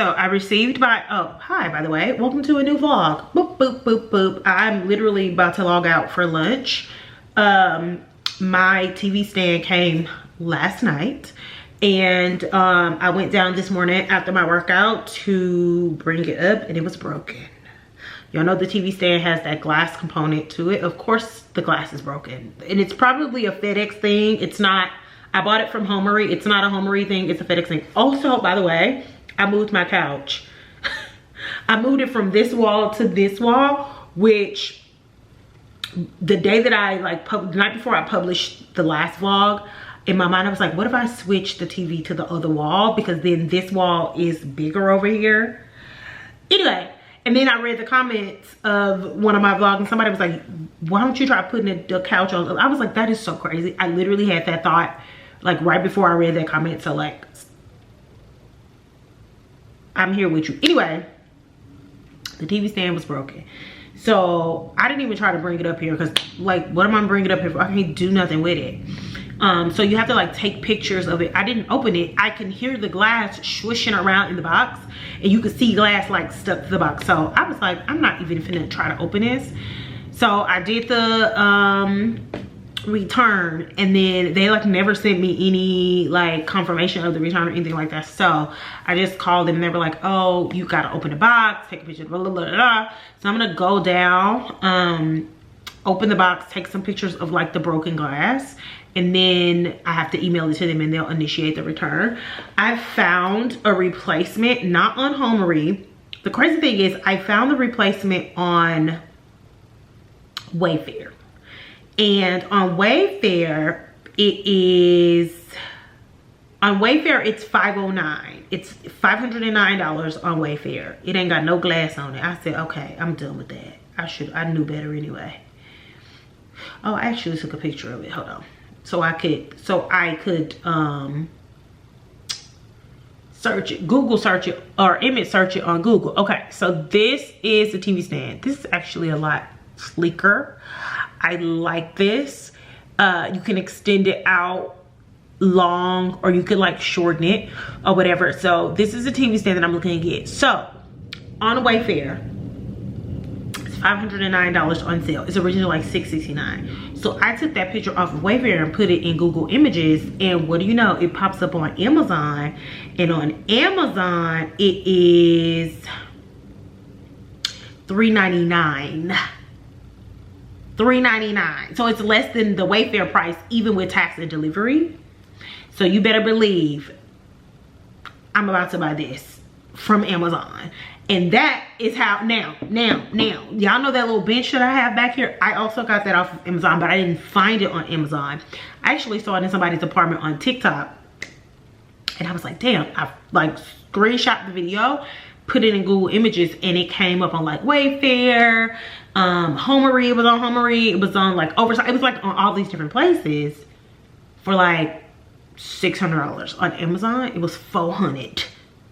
so I received my, oh, hi, by the way. Welcome to a new vlog. Boop, boop, boop, boop. I'm literally about to log out for lunch. My TV stand came last night. And I went down this morning after my workout to bring it up, and it was broken. Y'all know the TV stand has that glass component to it. Of course, the glass is broken. And it's probably a FedEx thing. It's not, I bought it from Homery. It's not a Homery thing, it's a FedEx thing. Also, by the way, I moved my couch. I moved it from this wall to this wall, which the day that I the night before I published the last vlog, in my mind I was like, what if I switch the TV to the other wall, because then this wall is bigger over here. Anyway, and then I read the comments of one of my vlogs, and somebody was like, why don't you try putting the couch on? I was like, that is so crazy. I literally had that thought like right before I read that comment. So like, I'm here with you. Anyway, the TV stand was broken. So I didn't even try to bring it up here, because like, what am I bringing it up here for? I can't do nothing with it. So you have to like take pictures of it. I didn't open it. I can hear the glass swishing around in the box, and you can see glass like stuck to the box. So I was like, I'm not even finna try to open this. So I did the return, and then they like never sent me any like confirmation of the return or anything like that. So I just called them, and they were like, oh, you gotta open the box, take a picture, blah, blah, blah, blah. So I'm gonna go down, open the box, take some pictures of like the broken glass, and then I have to email it to them, and they'll initiate the return. I found a replacement, not on Homery. The crazy thing is I found the replacement on Wayfair. And on Wayfair, it's $509. It's $509 on Wayfair. It ain't got no glass on it. I said, okay, I'm done with that. I knew better anyway. Oh, I actually took a picture of it. Hold on. So I could search it, Google search it, or image search it on Google. Okay, so this is the TV stand. This is actually a lot sleeker. I like this. You can extend it out long, or you could like shorten it or whatever. So this is a TV stand that I'm looking to get. So on Wayfair, it's $509 on sale. It's originally like $669. So I took that picture off of Wayfair and put it in Google Images, and what do you know, it pops up on Amazon. And on Amazon it is $399. $399. So it's less than the Wayfair price, even with tax and delivery. So you better believe I'm about to buy this from Amazon. And that is how, now, y'all know that little bench that I have back here? I also got that off of Amazon, but I didn't find it on Amazon. I actually saw it in somebody's apartment on TikTok. And I was like, damn, I like screenshot the video, put it in Google Images, and it came up on like Wayfair, Homery, it was on Homery, it was on like Oversight, it was like on all these different places for like $600. On Amazon it was $400.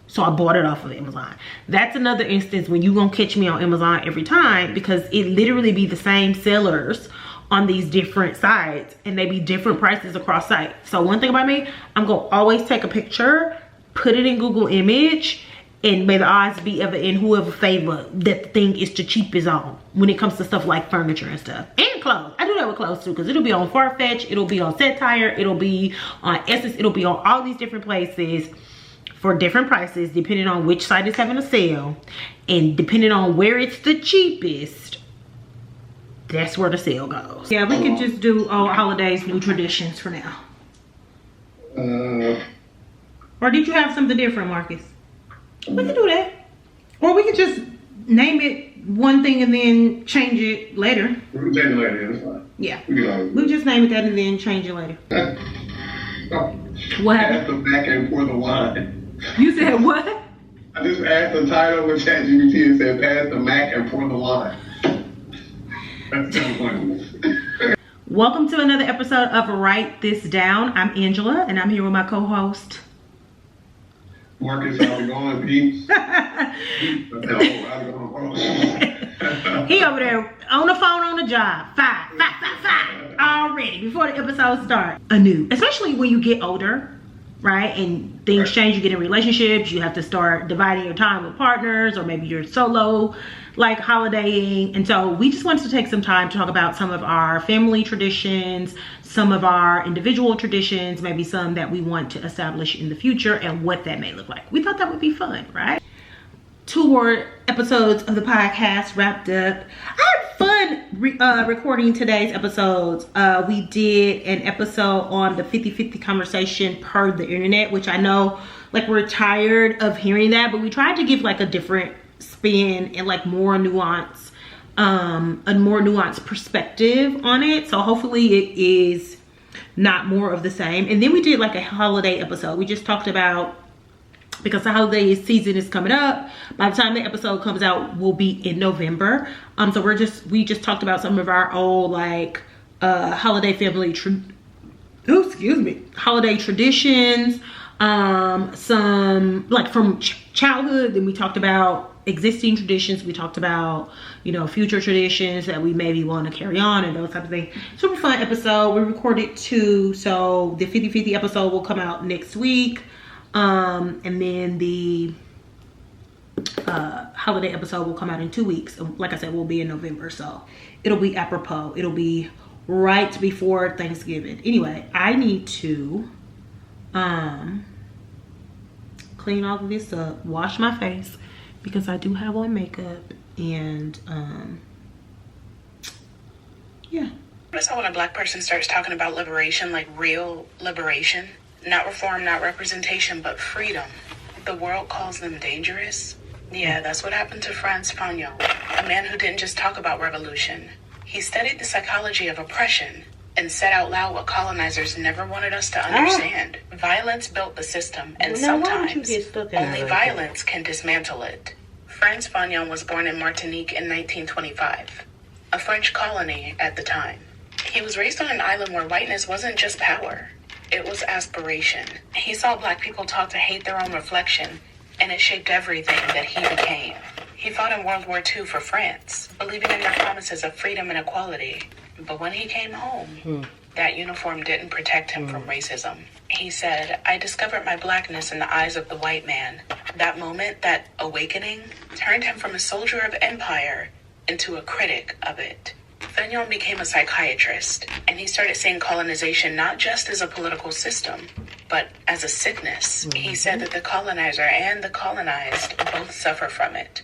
So I bought it off of Amazon. That's another instance when you gonna catch me on Amazon every time, because it literally be the same sellers on these different sites, and they be different prices across sites. So one thing about me, I'm gonna always take a picture, put it in Google Image, and may the odds be ever in whoever favor that the thing is the cheapest on when it comes to stuff like furniture and stuff. And clothes. I do that with clothes too, because it'll be on Farfetch, it'll be on Satire, it'll be on Essence, it'll be on all these different places for different prices, depending on which site is having a sale, and depending on where it's the cheapest, that's where the sale goes. Yeah, we could just do all holidays, new traditions for now. Or did you have something different, Marcus? We can do that. Or we can just name it one thing and then change it later. We can change it later, that's fine. Yeah. We'll just name it that and then change it later. What happened? Pass the back and pour the wine. You said what? I just asked the title with ChatGPT and said, pass the Mac and pour the wine. That's kind of funny. Welcome to another episode of Write This Down. I'm Angela, and I'm here with my co-host. Marcus, how's it going, Pete? He over there on the phone on the job. Five already before the episode starts. Anew. Especially when you get older, right? And things change. You get in relationships, you have to start dividing your time with partners, or maybe you're solo, like holidaying. And so we just wanted to take some time to talk about some of our family traditions, some of our individual traditions, maybe some that we want to establish in the future, and what that may look like. We thought that would be fun, right? 2 more episodes of the podcast wrapped up. I had fun recording today's episodes. We did an episode on the 50-50 conversation per the internet, which I know like we're tired of hearing that, but we tried to give like a different spin and like more nuance, a more nuanced perspective on it. So hopefully it is not more of the same. And then we did like a holiday episode. We just talked about, because the holiday season is coming up, by the time the episode comes out, we'll be in November. So we just talked about some of our old like holiday family holiday traditions, some like from childhood. Then we talked about existing traditions. We talked about, you know, future traditions that we maybe want to carry on and those type of things. Super fun episode. We recorded 2, so the 50-50 episode will come out next week. And then the holiday episode will come out in 2 weeks. Like I said, we'll be in November, so it'll be apropos. It'll be right before Thanksgiving. Anyway, I need to clean all of this up, wash my face, because I do have on makeup, and yeah. Notice how when a black person starts talking about liberation, like real liberation, not reform, not representation, but freedom, the world calls them dangerous. Yeah, that's what happened to Frantz Fanon, a man who didn't just talk about revolution. He studied the psychology of oppression and said out loud what colonizers never wanted us to understand. Violence built the system, and sometimes only violence can dismantle it. Frantz Fanon was born in Martinique in 1925, a French colony at the time. He was raised on an island where whiteness wasn't just power, it was aspiration. He saw black people taught to hate their own reflection, and it shaped everything that he became. He fought in World War II for France, believing in their promises of freedom and equality. But when he came home, that uniform didn't protect him from racism. He said, "I discovered my blackness in the eyes of the white man." That moment, that awakening, turned him from a soldier of empire into a critic of it. Fanon became a psychiatrist, and he started seeing colonization not just as a political system, but as a sickness. He said that the colonizer and the colonized both suffer from it,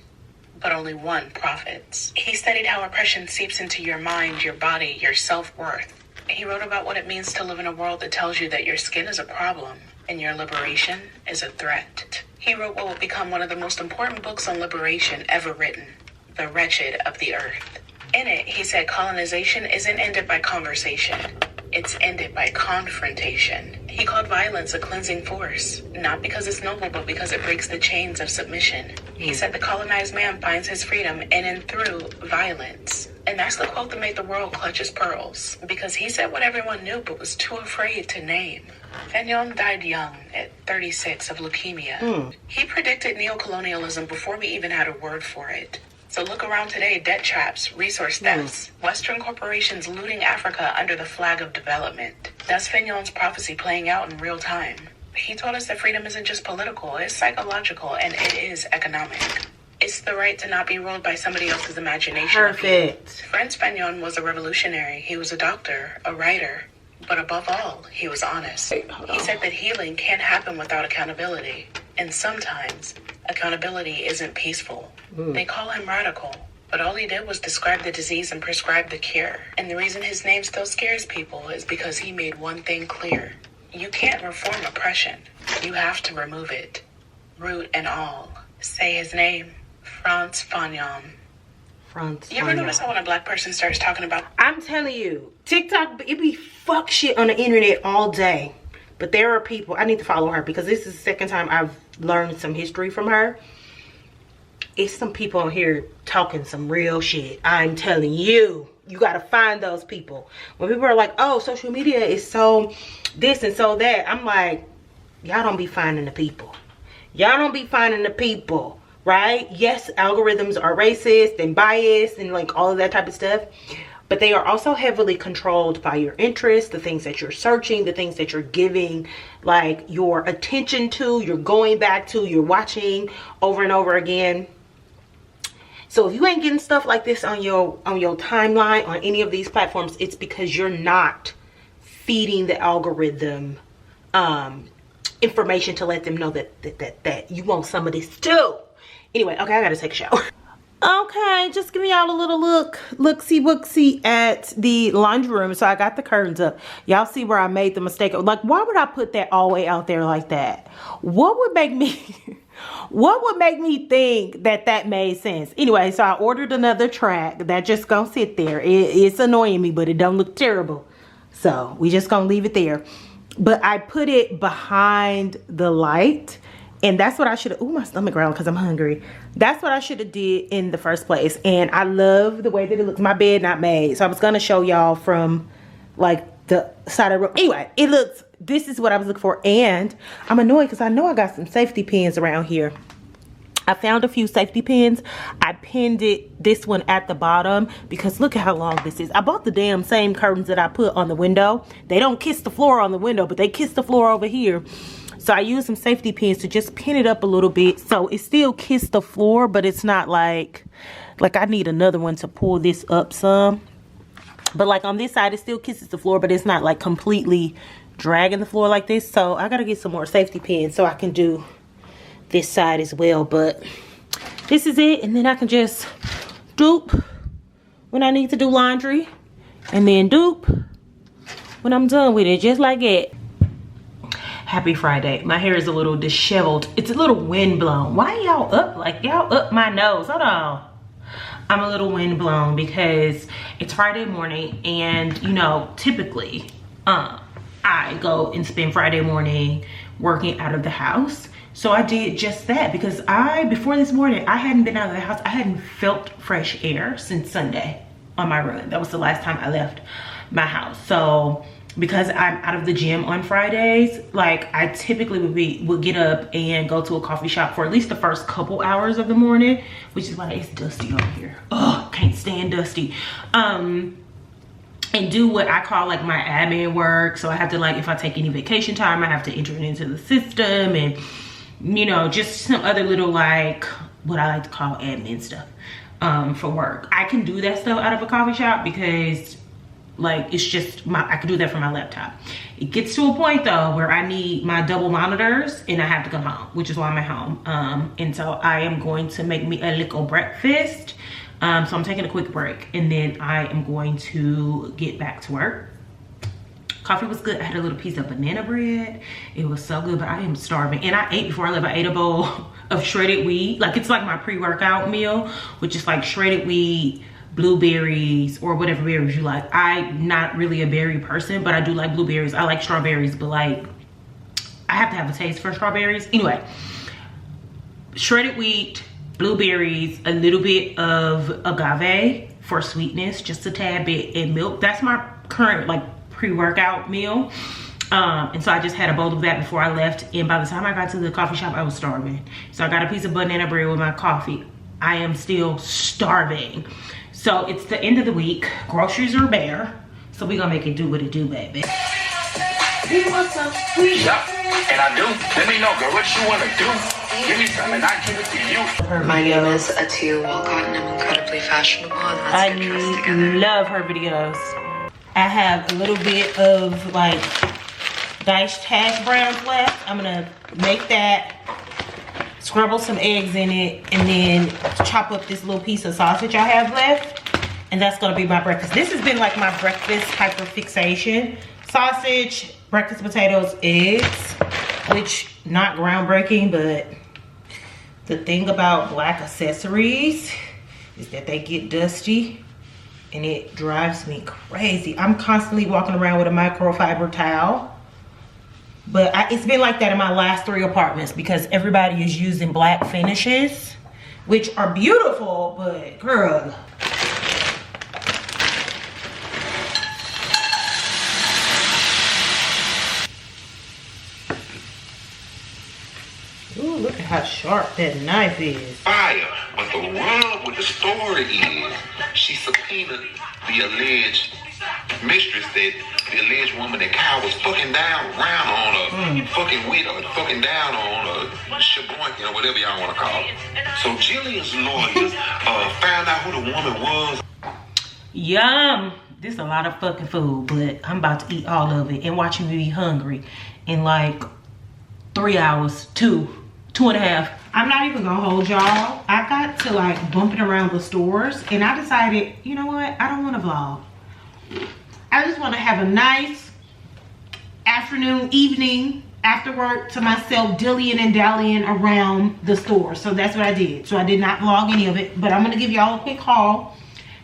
but only one profits. He studied how oppression seeps into your mind, your body, your self-worth. He wrote about what it means to live in a world that tells you that your skin is a problem and your liberation is a threat. He wrote what will become one of the most important books on liberation ever written, The Wretched of the Earth. In it, he said colonization isn't ended by conversation. It's ended by confrontation. He called violence a cleansing force, not because it's noble, but because it breaks the chains of submission. He said the colonized man finds his freedom in and through violence. And that's the quote that made the world clutch his pearls, because he said what everyone knew but was too afraid to name. Fanon died young, at 36, of leukemia. He predicted neocolonialism before we even had a word for it. So look around today, debt traps, resource thefts, Western corporations looting Africa under the flag of development. That's Fanon's prophecy playing out in real time. He told us that freedom isn't just political, it's psychological, and it is economic. It's the right to not be ruled by somebody else's imagination. Perfect. Frantz Fanon was a revolutionary. He was a doctor, a writer, but above all, he was honest. He said that healing can't happen without accountability, and sometimes accountability isn't peaceful. They call him radical, but all he did was describe the disease and prescribe the cure. And the reason his name still scares people is because he made one thing clear. You can't reform oppression. You have to remove it, root and all. Say his name, Frantz Fanon. Frantz You ever notice how when a black person starts talking about... I'm telling you, TikTok, it be fuck shit on the internet all day. But there are people, I need to follow her because this is the second time I've learned some history from her. It's some people on here talking some real shit. I'm telling you, you gotta find those people. When people are like, oh, social media is so this and so that, I'm like, y'all don't be finding the people. Y'all don't be finding the people, right? Yes, algorithms are racist and biased and like all of that type of stuff. but they are also heavily controlled by your interests, the things that you're searching, the things that you're giving like your attention to, you're going back to, you're watching over and over again. So if you ain't getting stuff like this on your timeline on any of these platforms, it's because you're not feeding the algorithm information to let them know that you want some of this too. Anyway, okay, I gotta take a shower. Okay, just give me y'all a little look-see at the laundry room. So I got the curtains up. Y'all see where I made the mistake. Like, why would I put that all the way out there like that? What would make me think that made sense? Anyway, so I ordered another track that just gonna sit there. It's annoying me, but it don't look terrible. So we just gonna leave it there. But I put it behind the light. And that's what I should have, ooh, my stomach growling because I'm hungry. That's what I should have did in the first place. And I love the way that it looks. My bed not made. So I was going to show y'all from like the side of the room. Anyway, it looks, this is what I was looking for. And I'm annoyed because I know I got some safety pins around here. I found a few safety pins. I pinned this one at the bottom because look at how long this is. I bought the damn same curtains that I put on the window. They don't kiss the floor on the window, but they kiss the floor over here. So I used some safety pins to just pin it up a little bit. So it still kissed the floor, but it's not like I need another one to pull this up some. But like on this side, it still kisses the floor, but it's not like completely dragging the floor like this. So I got to get some more safety pins so I can do this side as well. But this is it. And then I can just dupe when I need to do laundry. And then dupe when I'm done with it, just like it. Happy Friday. My hair is a little disheveled. It's a little wind blown. Why y'all up? Like y'all up my nose. Hold on. I'm a little wind blown because it's Friday morning and you know, typically I go and spend Friday morning working out of the house. So I did just that because before this morning, I hadn't been out of the house. I hadn't felt fresh air since Sunday on my run. That was the last time I left my house. So because I'm out of the gym on Fridays, like I typically would get up and go to a coffee shop for at least the first couple hours of the morning, which is why it's dusty over here. Oh, can't stand dusty. And do what I call like my admin work. So I have to like, if I take any vacation time, I have to enter it into the system and, you know, just some other little like what I like to call admin stuff for work. I can do that stuff out of a coffee shop because like it's just I can do that from my laptop. It gets to a point though where I need my double monitors and I have to come home, which is why I'm at home. And so I am going to make me a little breakfast. So I'm taking a quick break and then I am going to get back to work. Coffee was good. I had a little piece of banana bread. It was so good, but I am starving. And I ate before I left. I ate a bowl of shredded wheat. Like it's like my pre-workout meal, which is like shredded wheat, blueberries, or whatever berries you like. I'm not really a berry person, but I do like blueberries. I like strawberries, but like I have to have a taste for strawberries. Anyway, shredded wheat, blueberries, a little bit of agave for sweetness, just a tad bit, and milk. That's my current like pre-workout meal. And so I just had a bowl of that before I left, and by the time I got to the coffee shop, I was starving. So I got a piece of banana bread with my coffee. I am still starving. So it's the end of the week. Groceries are bare. So we're gonna make it do what it do, baby. You want some? Yup, and I do. Let me know, girl, what you wanna do. Give me some and I give it to you. My name is Atia Walcott and I'm incredibly fashionable and let's get dressed together. Love her videos. I have a little bit of like diced hash browns left. I'm gonna make that, scramble some eggs in it, and then chop up this little piece of sausage I have left. And that's gonna be my breakfast. This has been like my breakfast hyperfixation. Sausage, breakfast potatoes, eggs, which not groundbreaking, but the thing about black accessories is that they get dusty and it drives me crazy. I'm constantly walking around with a microfiber towel. But it's been like that in my last 3 apartments because everybody is using black finishes, which are beautiful, but girl. Ooh, look at how sharp that knife is. Fire. But the rub with the story is she subpoenaed the alleged mistress that the alleged woman that Kyle was fucking down around on her, fucking with her, fucking down on her, shaboinking or whatever y'all want to call it. So Jillian's lawyers found out who the woman was. Yum. This is a lot of fucking food, but I'm about to eat all of it and watching me be hungry in like 3 hours, two and a half. I'm not even gonna hold y'all. I got to like bumping around the stores and I decided, you know what? I don't want to vlog. I just want to have a nice afternoon, evening, after work to myself, dillying and dallying around the store. So that's what I did. So I did not vlog any of it, but I'm gonna give y'all a quick haul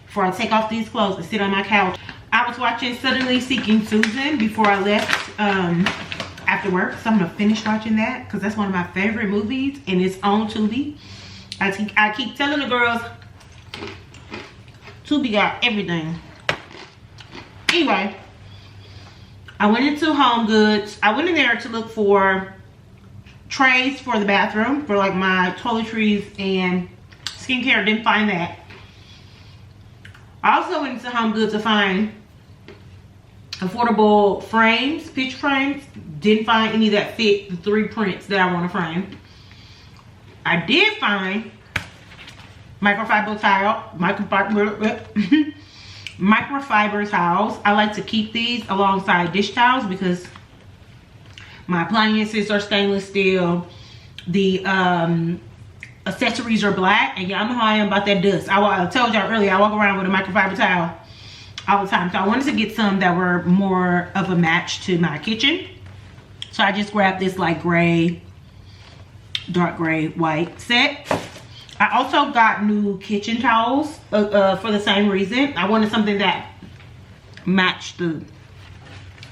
before I take off these clothes and sit on my couch. I was watching Suddenly Seeking Susan before I left after work, so I'm gonna finish watching that because that's one of my favorite movies and it's on Tubi. I keep telling the girls, Tubi got everything. Anyway, I went into Home Goods. I went in there to look for trays for the bathroom for like my toiletries and skincare. Didn't find that. I also went into Home Goods to find affordable frames, picture frames. Didn't find any that fit the 3 prints that I want to frame. I did find microfiber towels. I like to keep these alongside dish towels because my appliances are stainless steel. The accessories are black, and y'all know how I am about that dust. I told y'all earlier, I walk around with a microfiber towel all the time. So I wanted to get some that were more of a match to my kitchen. So I just grabbed this like gray, dark gray, white set. I also got new kitchen towels for the same reason. I wanted something that matched the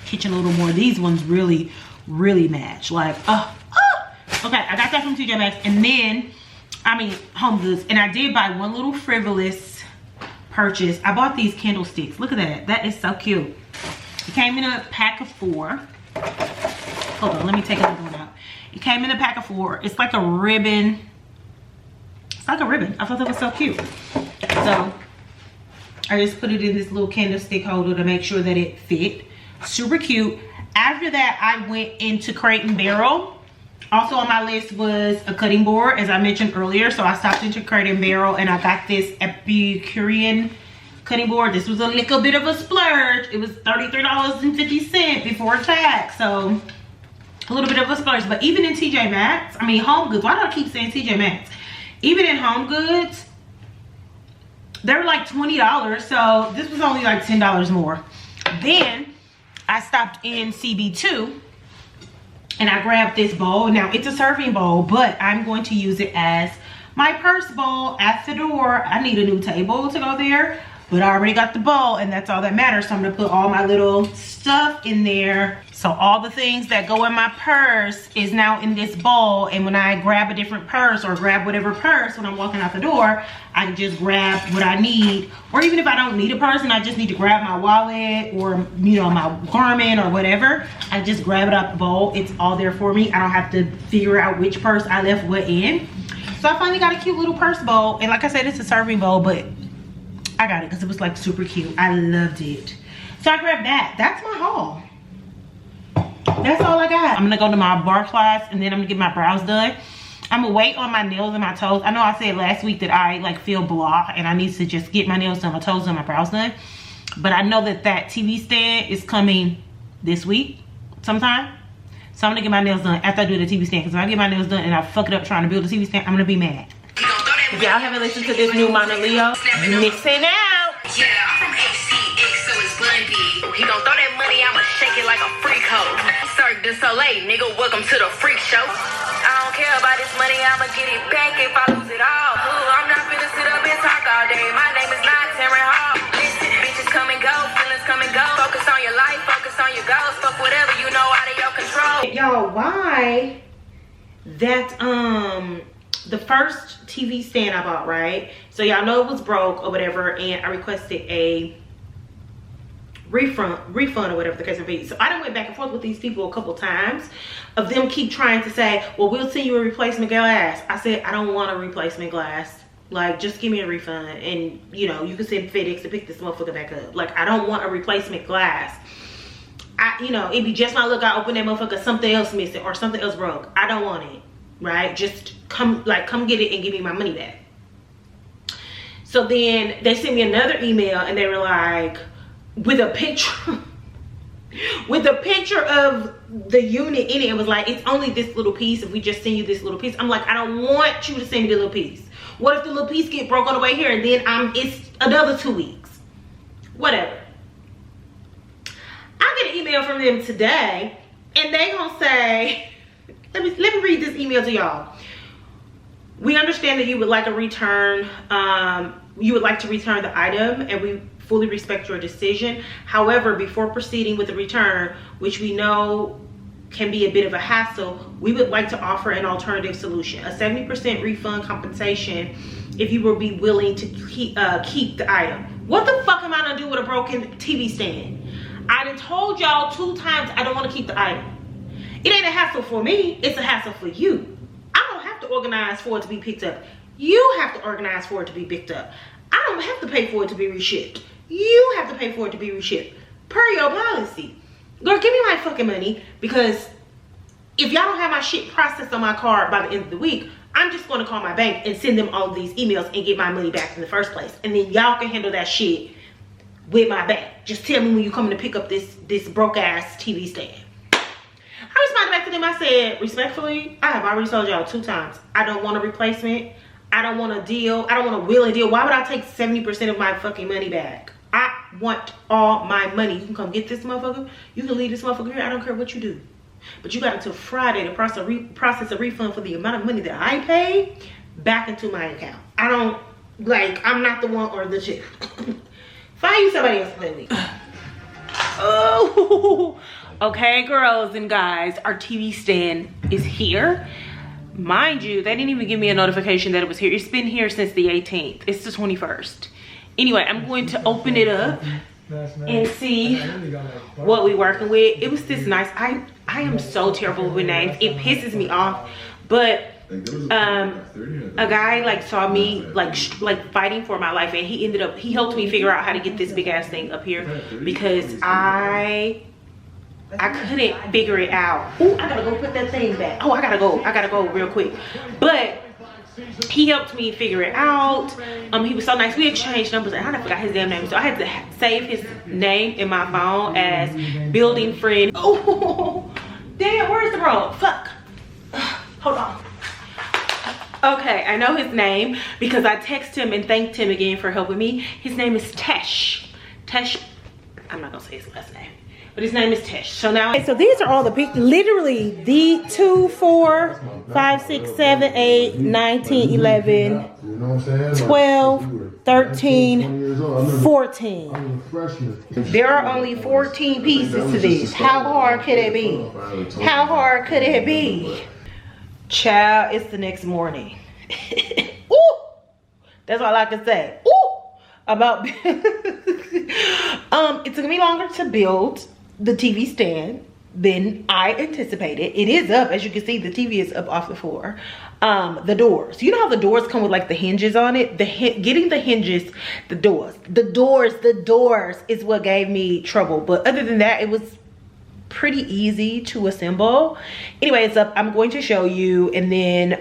kitchen a little more. These ones really, really match. Like, okay, I got that from TJ Maxx, and then, Home Goods. And I did buy one little frivolous purchase. I bought these candlesticks. Look at that. That is so cute. It came in a pack of 4. Hold on, let me take another one out. It came in a pack of 4. It's like a ribbon. It's like a ribbon. I thought that was so cute. So I just put it in this little candlestick holder to make sure that it fit. Super cute. After that, I went into Crate and Barrel. Also on my list was a cutting board, as I mentioned earlier. So I stopped into Crate and Barrel and I got this Epicurean cutting board. This was a little bit of a splurge. It was $33.50 before tax. So a little bit of a splurge. But even in TJ Maxx, Home Goods. Why do I keep saying TJ Maxx? Even in Home Goods, they're like $20. So this was only like $10 more. Then I stopped in CB2 and I grabbed this bowl. Now it's a serving bowl, but I'm going to use it as my purse bowl at the door. I need a new table to go there, but I already got the bowl and that's all that matters. So I'm gonna put all my little stuff in there. So all the things that go in my purse is now in this bowl. And when I grab a different purse or grab whatever purse when I'm walking out the door, I can just grab what I need. Or even if I don't need a purse and I just need to grab my wallet or, my garment or whatever, I just grab it out the bowl. It's all there for me. I don't have to figure out which purse I left what in. So I finally got a cute little purse bowl. And like I said, it's a serving bowl, but I got it because it was like super cute. I loved it. So I grabbed that. That's my haul. That's all I got. I'm gonna go to my bar class and then I'm gonna get my brows done. I'm gonna wait on my nails and my toes. I know I said last week that I like feel blah and I need to just get my nails done, my toes done, my brows done. But I know that TV stand is coming this week sometime. So I'm gonna get my nails done after I do the TV stand. Because if I get my nails done and I fuck it up trying to build a TV stand, I'm gonna be mad. If y'all haven't listened to this new Mona Leo, you missing out. Yeah, I'm from HCX, so it's Bundy. He gon' throw that money, I'ma shake it like a freak hoe. Cirque du Soleil, nigga, welcome to the freak show. I don't care about this money, I'ma get it back if I lose it all. Ooh, I'm not finna sit up and talk all day. My name is not Terry Hall. Listen, bitches come and go, feelings come and go. Focus on your life, focus on your goals. Fuck whatever you know out of your control. Y'all, why that the first TV stand I bought, right? So y'all know it was broke or whatever, and I requested a refund or whatever the case may be. So I done went back and forth with these people a couple times of them keep trying to say, well, we'll send you a replacement glass. I said, I don't want a replacement glass. Like, just give me a refund, and you know, you can send FedEx to pick this motherfucker back up. Like, I don't want a replacement glass. You know, it'd be just my look, I open that motherfucker, something else missing or something else broke. I don't want it, right? Just come get it and give me my money back. So then they sent me another email and they were like, with a picture, with a picture of the unit in it. It was like, it's only this little piece if we just send you this little piece. I'm like, I don't want you to send me the little piece. What if the little piece get broke on the way here and then it's another 2 weeks? Whatever. I get an email from them today and they gonna say, let me read this email to y'all. We understand that you would like a return, you would like to return the item, and we fully respect your decision. However, before proceeding with the return, which we know can be a bit of a hassle, we would like to offer an alternative solution, a 70% refund compensation if you will be willing to keep the item. What the fuck am I gonna do with a broken TV stand? I done told y'all 2 times I don't want to keep the item. It ain't a hassle for me, it's a hassle for you. I don't have to organize for it to be picked up. You have to organize for it to be picked up. I don't have to pay for it to be reshipped. You have to pay for it to be reshipped per your policy. Girl, give me my fucking money, because if y'all don't have my shit processed on my card by the end of the week, I'm just going to call my bank and send them all of these emails and get my money back in the first place. And then y'all can handle that shit with my bank. Just tell me when you coming to pick up this broke ass TV stand. I responded back to them. I said, respectfully, I have already told y'all 2 times. I don't want a replacement. I don't want a deal. I don't want a will and deal. Why would I take 70% of my fucking money back? I want all my money. You can come get this motherfucker. You can leave this motherfucker here. I don't care what you do. But you got until Friday to process a refund for the amount of money that I paid back into my account. I don't, like, I'm not the one or the chick. Find you somebody else to play with. Oh, okay, girls and guys, our TV stand is here. Mind you, they didn't even give me a notification that it was here. It's been here since the 18th. It's the 21st. Anyway, I'm going to open it up and see what we working with. It was this nice. I am so terrible with names. It pisses me off. But a guy like saw me like fighting for my life, and he helped me figure out how to get this big ass thing up here, because I couldn't figure it out. Oh, I gotta go put that thing back. Oh, I gotta go real quick. But he helped me figure it out. He was so nice. We exchanged numbers and I forgot his damn name, so I had to save his name in my phone as building friend. Oh damn, where's the road? Fuck. Hold on. Okay, I know his name because I texted him and thanked him again for helping me. His name is Tesh. I'm not gonna say his last name, but his name is Tesh. So now, so these are all the big, literally the 2, 4, 5, 6, 7, 8, 9, 10, 11, 12, 13, 14. There are only 14 pieces to this. How hard could it be? How hard could it be? Child, it's the next morning. Ooh, that's all I can say. Ooh, about it took me longer to build the TV stand than I anticipated. It is up, as you can see, the TV is up off the floor. The doors, you know how the doors come with like the hinges on it? Getting the hinges, the doors is what gave me trouble. But other than that, it was pretty easy to assemble. Anyway, it's up. I'm going to show you, and then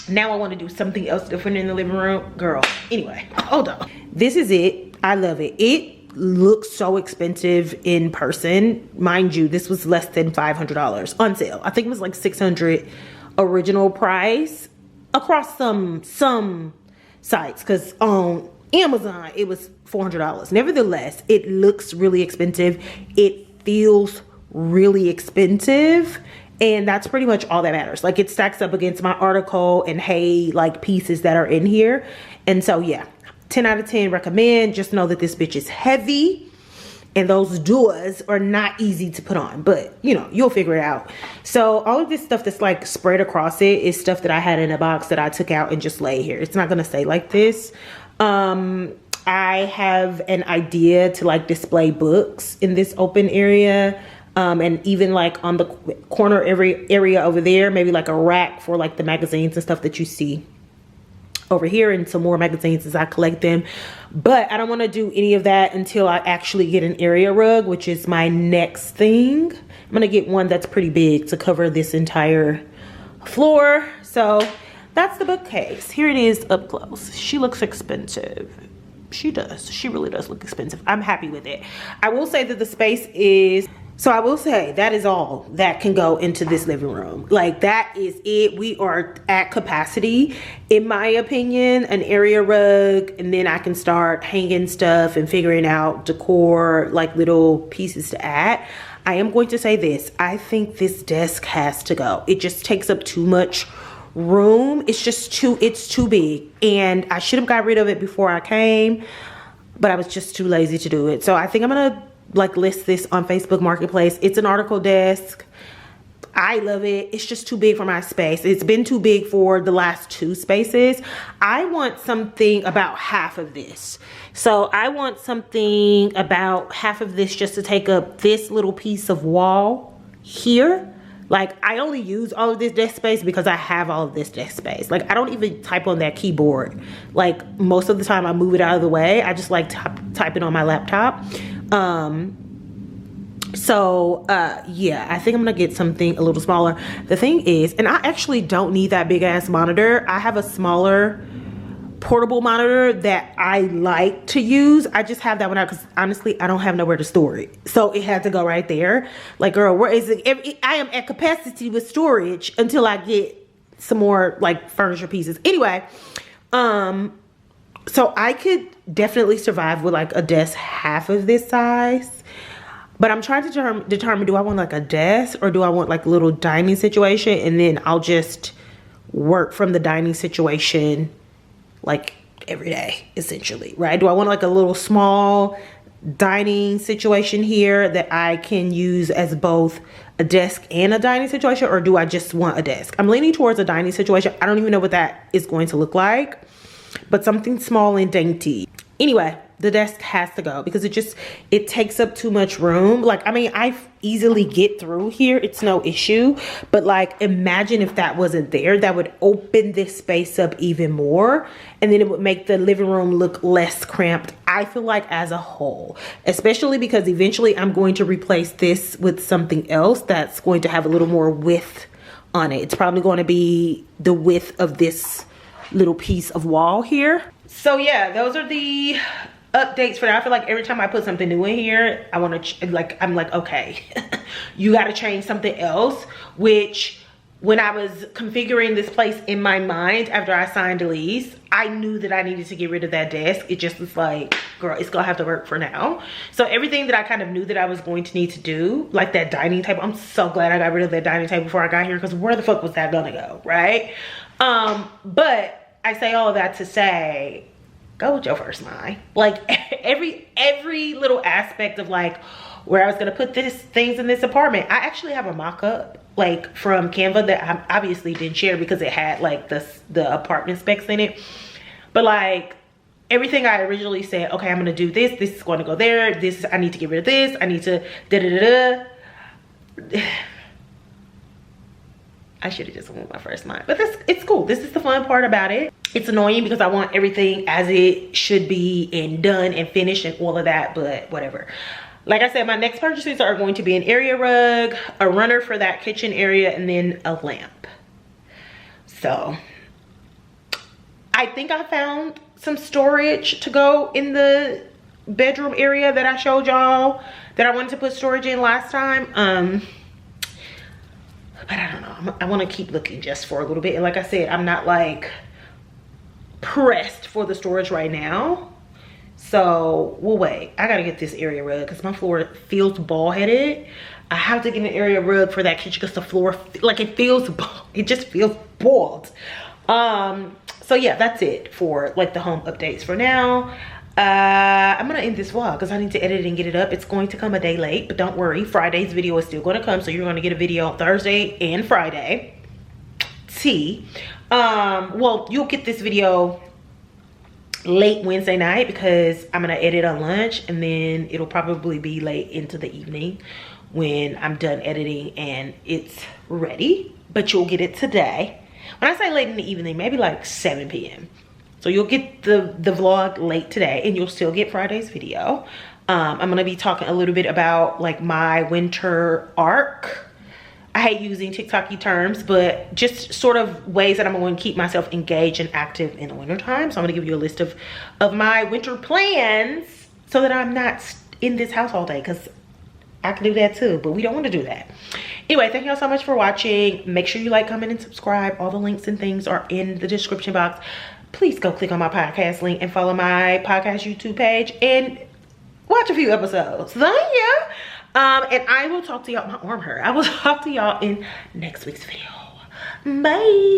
now I want to do something else different in the living room. Girl, anyway, hold on. This is it. I love it. It looks so expensive in person. Mind you, this was less than $500 on sale. I think it was like $600 original price across some sites, because on Amazon it was $400. Nevertheless, it looks really expensive. It feels really expensive, and that's pretty much all that matters. Like, it stacks up against my article and hay like pieces that are in here. And so yeah, 10 out of 10 recommend. Just know that this bitch is heavy and those doors are not easy to put on, but you know, you'll figure it out. So all of this stuff that's like spread across it is stuff that I had in a box that I took out and just lay here. It's not gonna stay like this. I have an idea to like display books in this open area. And even like on the corner area over there, maybe like a rack for like the magazines and stuff that you see over here, and some more magazines as I collect them. But I don't want to do any of that until I actually get an area rug, which is my next thing. I'm gonna get one that's pretty big to cover this entire floor. So that's the bookcase. Here it is up close. She looks expensive. She does. She really does look expensive. I'm happy with it. I will say that the space is, so I will say that is all that can go into this living room. Like that is it. We are at capacity, in my opinion. An area rug, and then I can start hanging stuff and figuring out decor, like little pieces to add. I am going to say this. I think this desk has to go. It just takes up too much room. It's too big, and I should have got rid of it before I came, but I was just too lazy to do it. So I think I'm gonna like list this on Facebook Marketplace. It's an article desk. I love it. It's just too big for my space. It's been too big for the last 2 spaces. I want something about half of this. So I want something about half of this just to take up this little piece of wall here. Like I only use all of this desk space because I have all of this desk space. Like I don't even type on that keyboard. Like most of the time I move it out of the way. I just like typing on my laptop. Yeah, I think I'm gonna get something a little smaller. The thing is, and I actually don't need that big ass monitor. I have a smaller portable monitor that I like to use. I just have that one out because honestly I don't have nowhere to store it, so it had to go right there. Like girl, where is it? I am at capacity with storage until I get some more like furniture pieces. Anyway, so I could definitely survive with like a desk half of this size, but I'm trying to determine, do I want like a desk or do I want like a little dining situation, and then I'll just work from the dining situation like every day, essentially, right? Do I want like a little small dining situation here that I can use as both a desk and a dining situation, or do I just want a desk? I'm leaning towards a dining situation. I don't even know what that is going to look like, but something small and dainty. Anyway, the desk has to go because it takes up too much room. Like, I mean, I easily get through here. It's no issue. But like, imagine if that wasn't there. That would open this space up even more. And then it would make the living room look less cramped, I feel like, as a whole. Especially because eventually I'm going to replace this with something else that's going to have a little more width on it. It's probably going to be the width of this little piece of wall here. So yeah, those are the updates for now. I feel like every time I put something new in here, I want to I'm like, okay, you got to change something else. Which when I was configuring this place in my mind after I signed a lease, I knew that I needed to get rid of that desk. It just was like, girl, it's gonna have to work for now. So everything that I kind of knew that I was going to need to do, like that dining table, I'm so glad I got rid of that dining table before I got here, because where the fuck was that gonna go, right? But I say all of that to say, go with your first mind. Like every little aspect of like where I was gonna put things in this apartment. I actually have a mock-up like from Canva that I obviously didn't share because it had like the apartment specs in it. But like everything I originally said, okay, I'm gonna do this. This is going to go there. This, I need to get rid of this. I need to da-da-da-da. I should have just went with my first mind, but it's cool. This is the fun part about it. It's annoying because I want everything as it should be and done and finished and all of that, but whatever. Like I said, my next purchases are going to be an area rug, a runner for that kitchen area, and then a lamp. So I think I found some storage to go in the bedroom area that I showed y'all that I wanted to put storage in last time. But I don't know, I want to keep looking just for a little bit. And like I said, I'm not like pressed for the storage right now. So we'll wait. I got to get this area rug because my floor feels ball-headed. I have to get an area rug for that kitchen because the floor, like it just feels bald. So yeah, that's it for like the home updates for now. I'm gonna end this vlog because I need to edit and get it up. It's going to come a day late, but don't worry, Friday's video is still going to come, so you're going to get a video on Thursday and Friday. Well, you'll get this video late Wednesday night because I'm gonna edit on lunch, and then it'll probably be late into the evening when I'm done editing and it's ready. But you'll get it today. When I say late in the evening, maybe like 7 p.m. So you'll get the vlog late today, and you'll still get Friday's video. I'm gonna be talking a little bit about like my winter arc. I hate using TikTok-y terms, but just sort of ways that I'm going to keep myself engaged and active in the winter time. So I'm going to give you a list of my winter plans so that I'm not in this house all day, because I can do that too, but we don't want to do that. Anyway, thank y'all so much for watching. Make sure you like, comment, and subscribe. All the links and things are in the description box. Please go click on my podcast link and follow my podcast YouTube page and watch a few episodes. Thank you. And I will talk to y'all. My arm hurt. I will talk to y'all in next week's video. Bye.